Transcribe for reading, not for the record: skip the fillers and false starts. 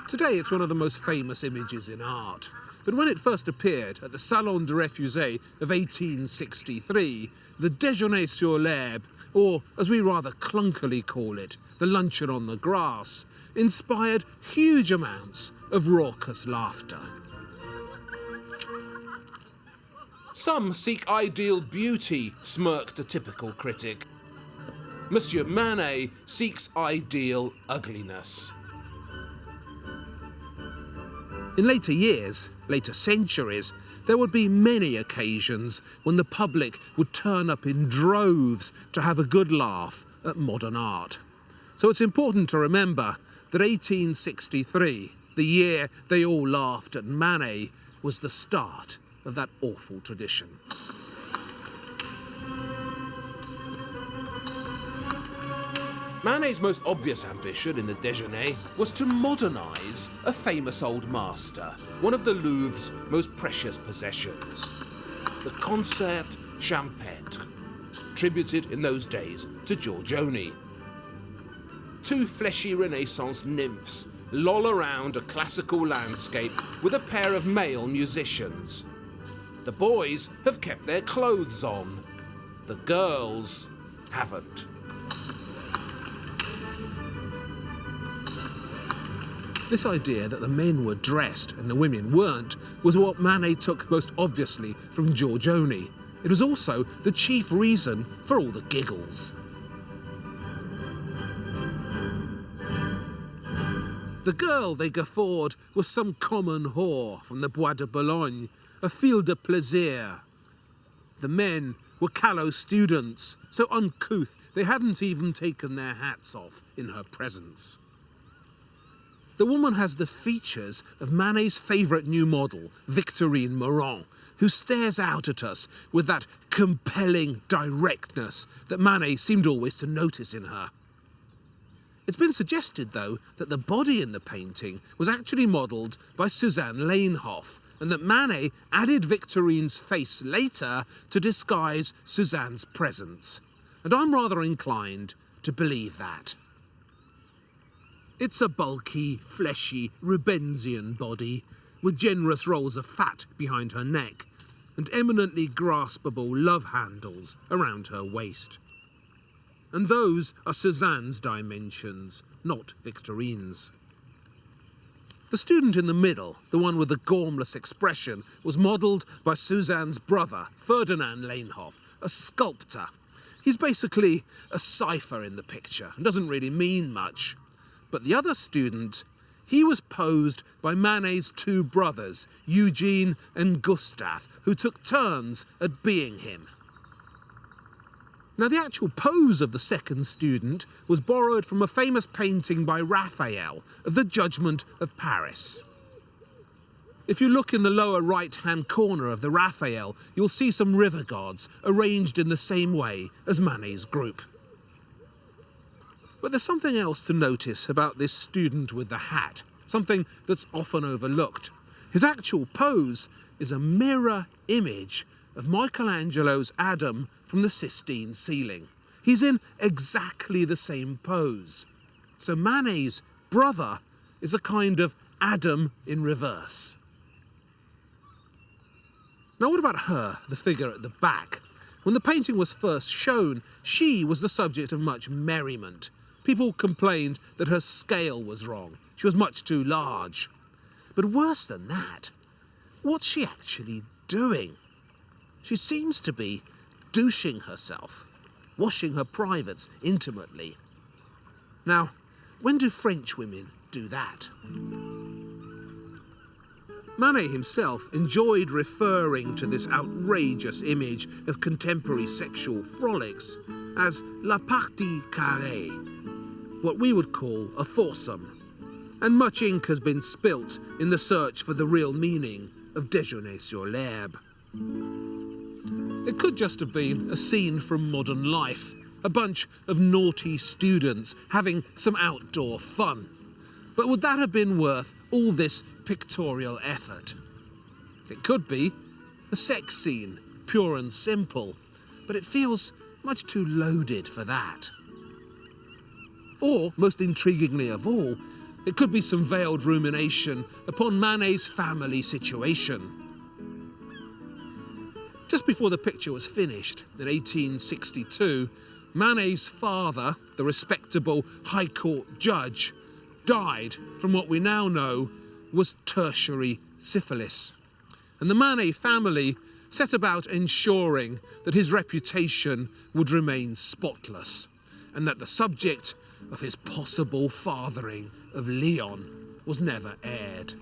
Today it's one of the most famous images in art. But when it first appeared at the Salon de Réfugiés of 1863, the Déjeuner sur l'herbe, or as we rather clunkily call it, the luncheon on the grass, inspired huge amounts of raucous laughter. Some seek ideal beauty, smirked a typical critic. Monsieur Manet seeks ideal ugliness. In later years, later centuries, there would be many occasions when the public would turn up in droves to have a good laugh at modern art. So it's important to remember that 1863, the year they all laughed at Manet, was the start of that awful tradition. Manet's most obvious ambition in the Déjeuner was to modernise a famous old master, one of the Louvre's most precious possessions. The Concert Champêtre, tributed in those days to Giorgione. Two fleshy Renaissance nymphs loll around a classical landscape with a pair of male musicians. The boys have kept their clothes on. The girls haven't. This idea that the men were dressed and the women weren't was what Manet took most obviously from Giorgione. It was also the chief reason for all the giggles. The girl they guffawed was some common whore from the Bois de Boulogne, a field de plaisir. The men were callow students, so uncouth they hadn't even taken their hats off in her presence. The woman has the features of Manet's favourite new model, Victorine Meurent, who stares out at us with that compelling directness that Manet seemed always to notice in her. It's been suggested, though, that the body in the painting was actually modelled by Suzanne Leinhoff, and that Manet added Victorine's face later to disguise Suzanne's presence. And I'm rather inclined to believe that. It's a bulky, fleshy, Rubensian body, with generous rolls of fat behind her neck, and eminently graspable love handles around her waist. And those are Suzanne's dimensions, not Victorine's. The student in the middle, the one with the gormless expression, was modelled by Suzanne's brother, Ferdinand Leinhoff, a sculptor. He's basically a cipher in the picture and doesn't really mean much. But the other student, he was posed by Manet's two brothers, Eugene and Gustave, who took turns at being him. Now, the actual pose of the second student was borrowed from a famous painting by Raphael of the Judgment of Paris. If you look in the lower right-hand corner of the Raphael, you'll see some river gods arranged in the same way as Manet's group. But there's something else to notice about this student with the hat, something that's often overlooked. His actual pose is a mirror image of Michelangelo's Adam from the Sistine ceiling. He's in exactly the same pose. So Manet's brother is a kind of Adam in reverse. Now what about her, the figure at the back? When the painting was first shown, she was the subject of much merriment. People complained that her scale was wrong. She was much too large. But worse than that, what's she actually doing? She seems to be douching herself, washing her privates intimately. Now, when do French women do that? Manet himself enjoyed referring to this outrageous image of contemporary sexual frolics as la partie carrée, what we would call a foursome, and much ink has been spilt in the search for the real meaning of Déjeuner sur l'herbe. It could just have been a scene from modern life, a bunch of naughty students having some outdoor fun. But would that have been worth all this pictorial effort? It could be a sex scene, pure and simple, but it feels much too loaded for that. Or, most intriguingly of all, it could be some veiled rumination upon Manet's family situation. Just before the picture was finished, in 1862, Manet's father, the respectable High Court judge, died from what we now know was tertiary syphilis. And the Manet family set about ensuring that his reputation would remain spotless, and that the subject of his possible fathering of Leon was never aired.